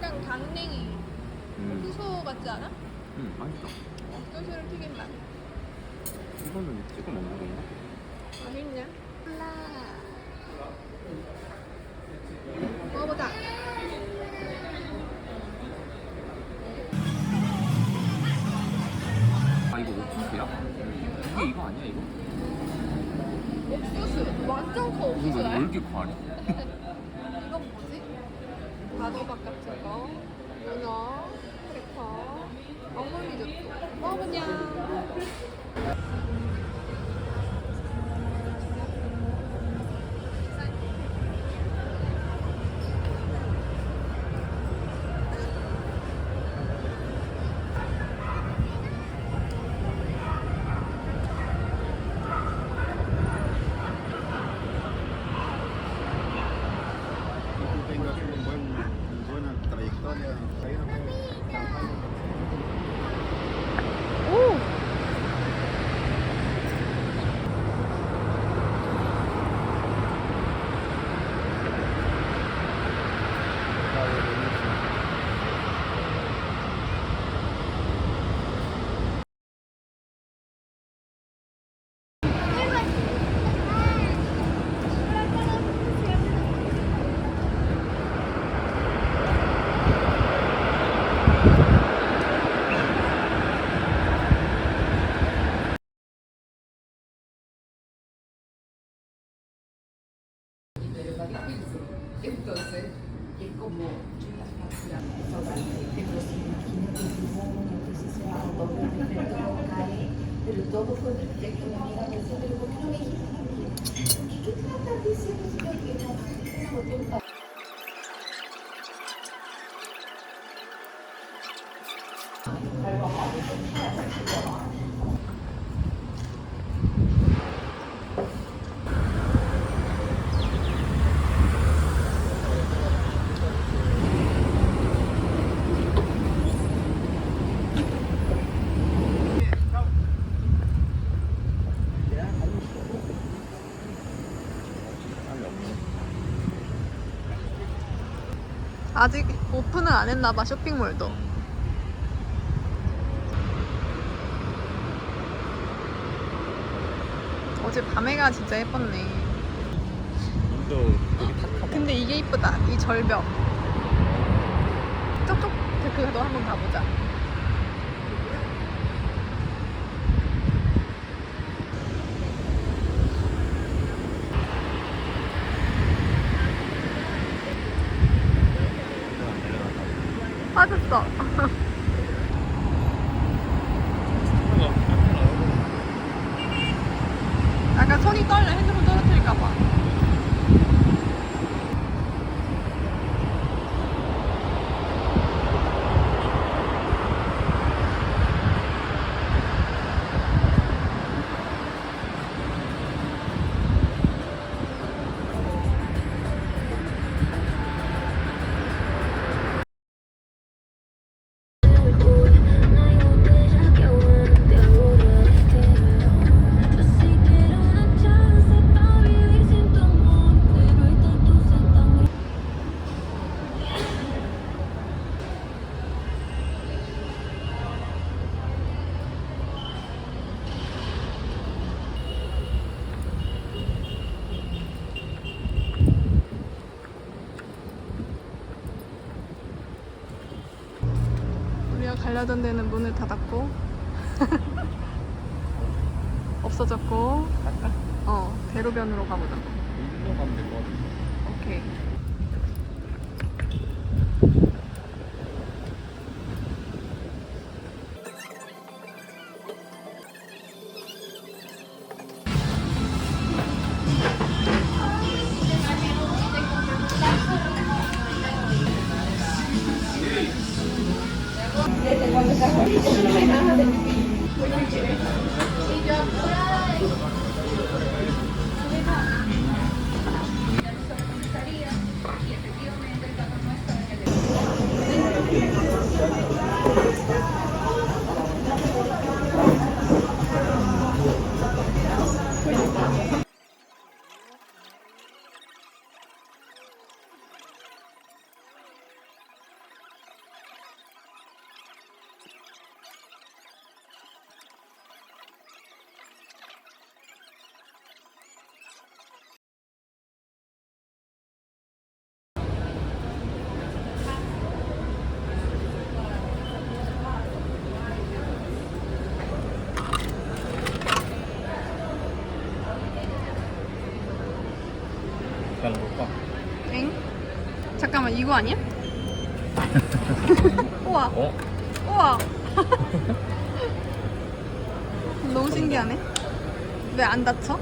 약간 강냉이 옥수수 같지 않아? 응, 맛있어. 옥수수를 튀긴 맛. 이거는 찍어 먹는 건가? 맛있냐? 콜라. 먹어보자. 아, 이거 옥수수야? 이게 이거 아니야, 이거? 옥수수. 완전 커 이거 왜 옥수수야. 이렇게 과해? 이건 뭐지? 바도박 같은 거. 문어. 크래커. 어묵 리조또. 먹어보냐. Tengas buena trayectoria. Ahí no puedes trabajar. 오! Entonces, es como te imagino que si hubo una oposición a todo perfecto cae, pero todo fue perfecto, mi amiga me decía, pero ¿por qué no me dijiste a mí? ¿Qué te vas a estar diciendo si no que no contenta? 아직 오픈을 안 했나봐, 쇼핑몰도. 어제 밤에가 진짜 예뻤네. 인도 되게 탁하다. 근데 이게 이쁘다, 이 절벽. 저쪽 데크도 한번 가보자. 빠졌어. 약간 손이 떨려, 핸드폰 떨어뜨릴까봐. 우리가 가려던 데는 문을 닫았고 없어졌고, 대로변으로 가보자. 일로 가면 될 것 같아. 오케이. 이거 아니야? 우와. 어? 우와. 너무 신기하네. 왜 안 닫혀?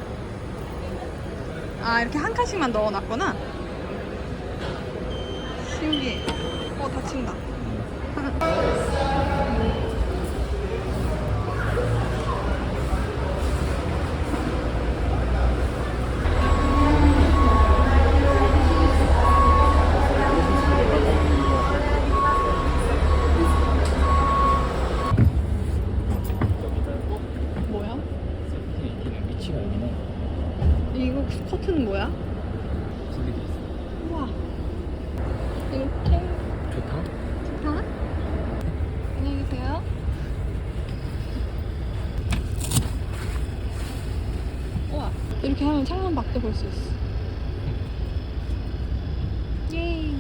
아, 이렇게 한 칸씩만 넣어놨구나. 신기해. 닫힌다. 뭐야? 위치가 여기네. 이거 스커트는 뭐야? 소리도 있어. 우와. 이렇게 좋다. 좋다. 안녕히 계세요. 우와. 이렇게 하면 창문 밖도 볼 수 있어. 예이.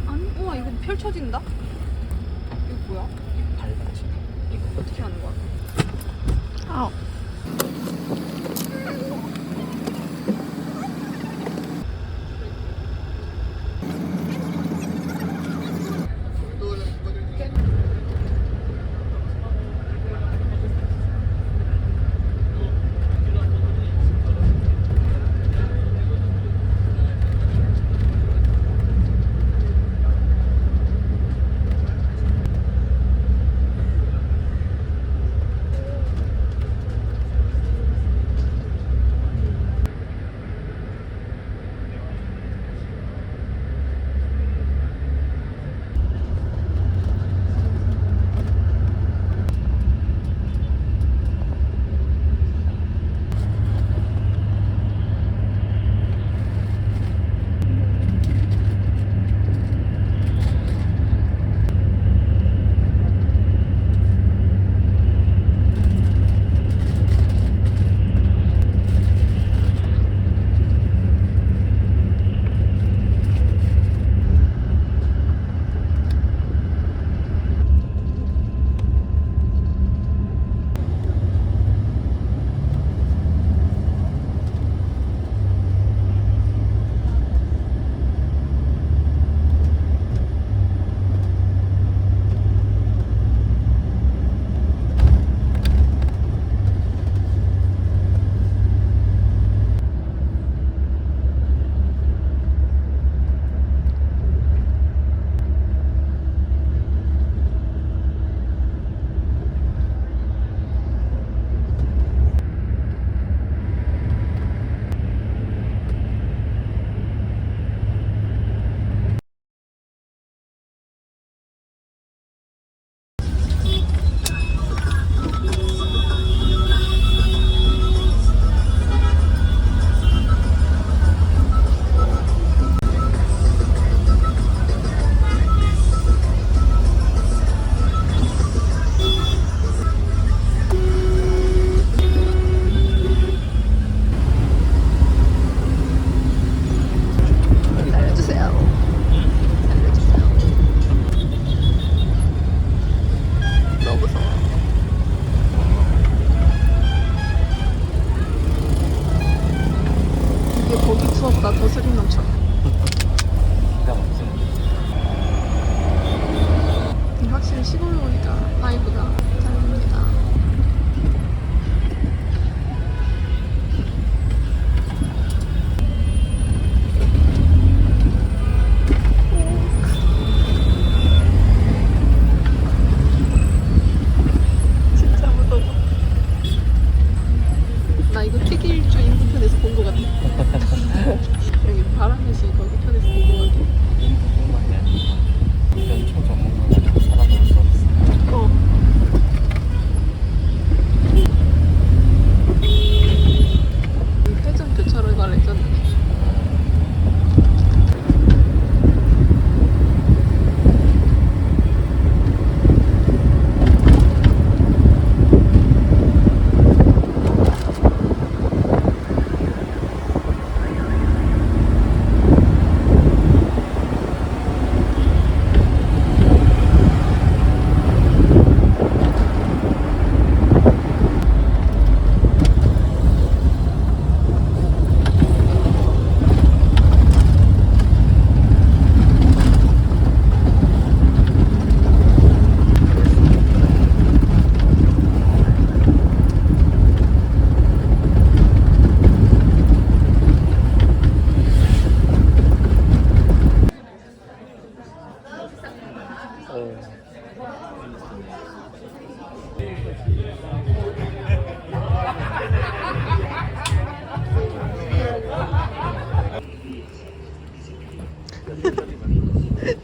아니, 우와, 이거 펼쳐진다? 이거 뭐야? 밟았지. 이거 어떻게 하는 거야? 아우.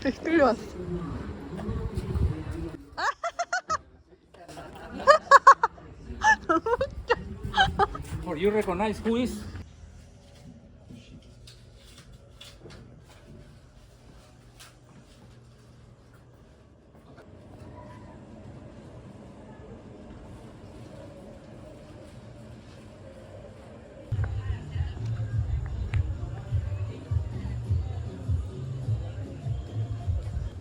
되게 끌려왔어. For you recognize who is?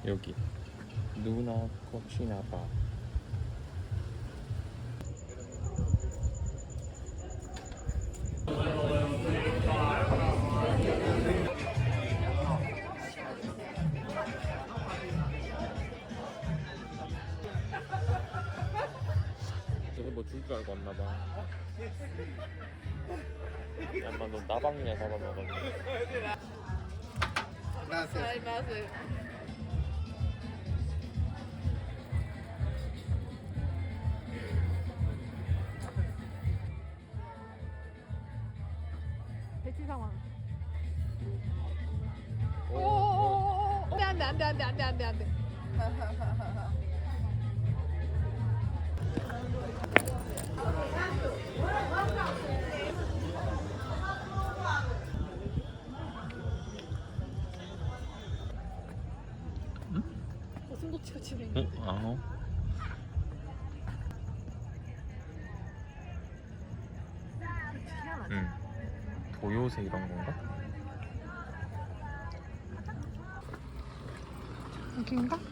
여기 누나 코치나바. 저게 뭐 줄 줄 알고 왔나봐. 야, 인마 너 나방이냐 잡아먹었네. Gracias. 배치 상황. 오오오오오. 안돼. 고슴도치가 집에 있는. 아. 보요새 이런 건가? 여긴가? 네.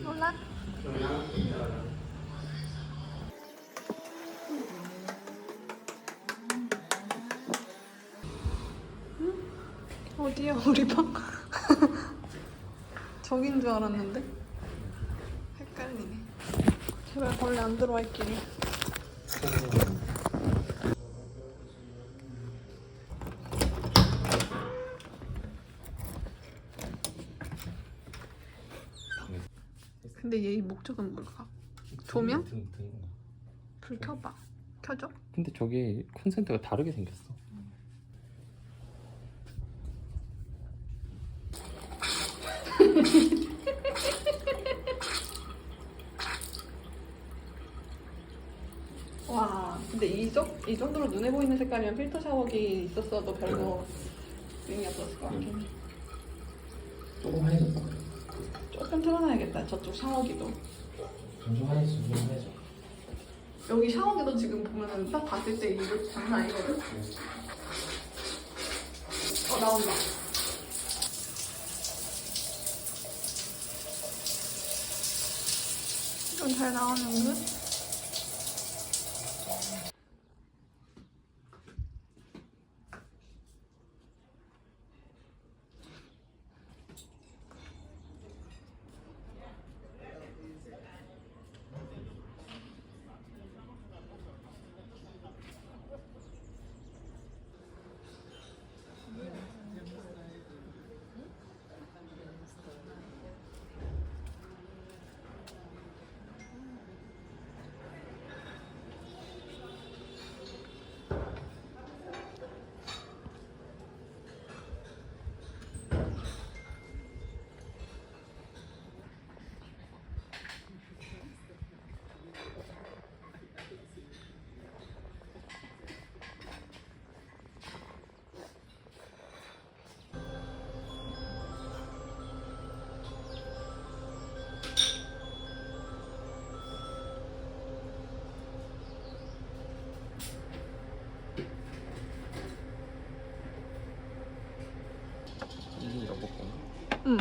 몰라. 어디야 우리 방? 저긴 줄 알았는데 헷갈리네. 제발 벌레 안 들어와 있기를. 근데 얘 목적은 뭘까? 조명? 불 켜봐. 켜줘? 근데 저게 콘센트가 다르게 생겼어. 와, 근데 이 정도로 눈에 보이는 색깔이면 필터 샤워기 있었어도 별로 의미 없었을 것 같긴 해. 조금 하얘졌다. 조금 틀어놔야겠다, 저쪽 샤워기도. 좀 하얘져. 여기 샤워기도 지금 보면은 딱 봤을 때 이거 장난 아니거든? 나온다. 좀 잘 나오는 듯? 이게 이런 거. 응.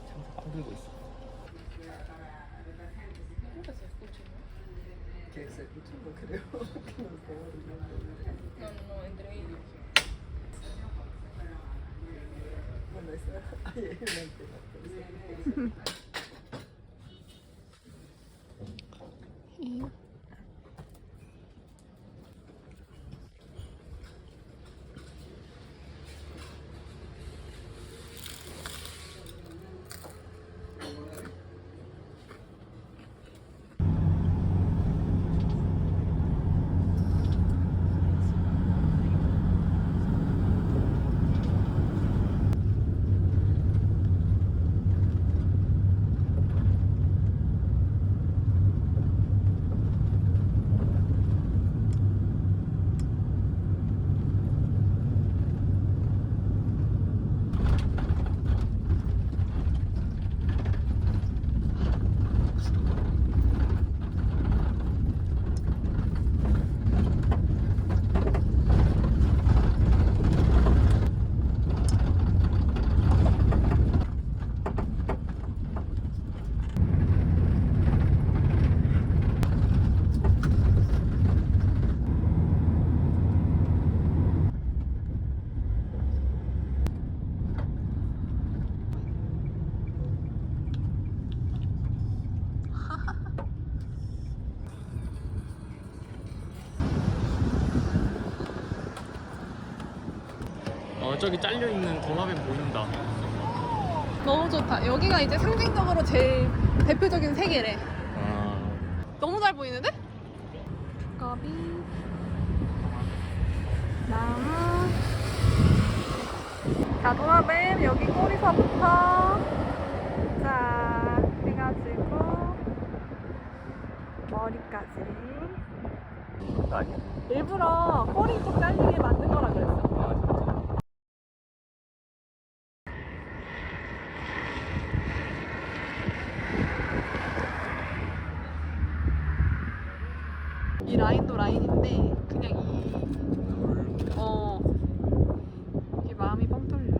창사 빵 들고 있어. Que se escucha, no creo que nos No, entre ellos. Bueno, esa. Ahí hay una antena. Por eso. 저기 잘려있는 도마뱀 보인다. 너무 좋다. 여기가 이제 상징적으로 제일 대표적인 세계래. 아. 너무 잘 보이는데? 까비 나무. 자, 도마뱀 여기 꼬리서부터 자 해가지고 머리까지. 그거 아니야? 일부러 꼬리 쪽 잘리게 만든 거라 그랬어. 이 라인도 라인인데 그냥 이게 마음이 뻥 뚫려.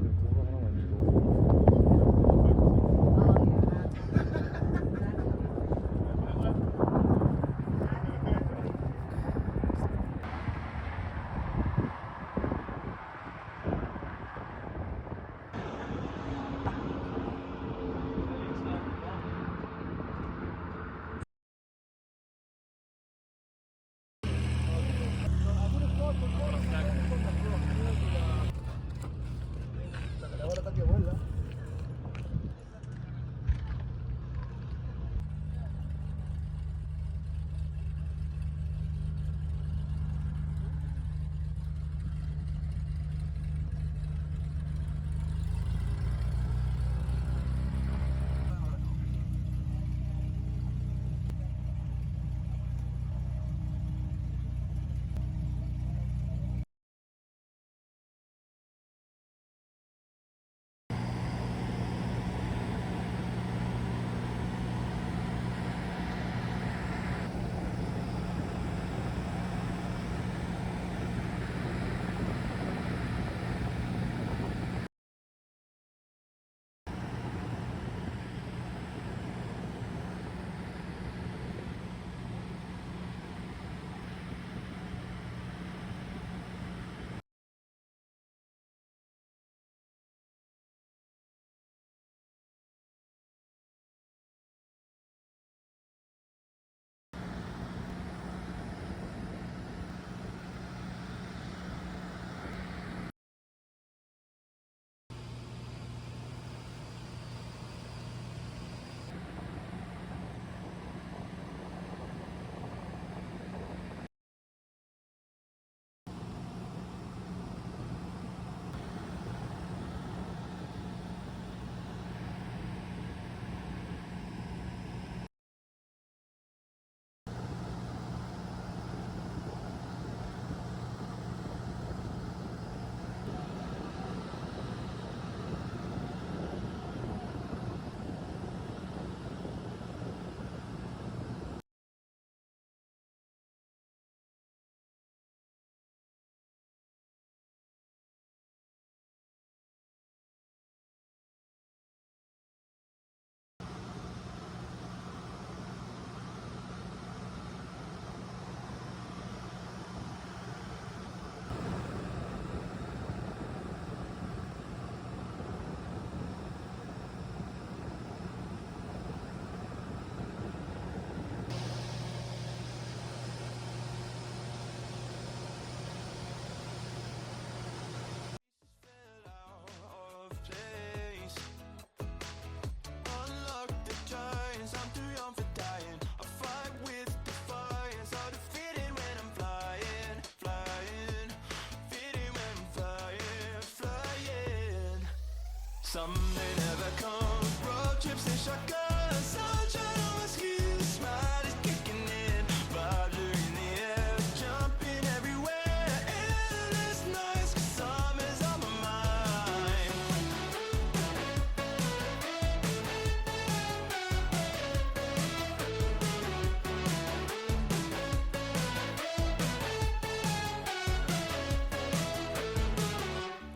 Someday never comes. Road trips and shotguns. Sunshine on my skin. Smile is kicking in. Vibes are in the air. Jumping everywhere. Endless nights. 'Cause summer's on my mind.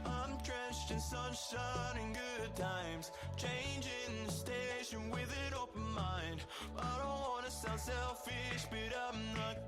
I'm drenched in sunshine and good times, changing the station with an open mind. I don't wanna sound selfish, but I'm not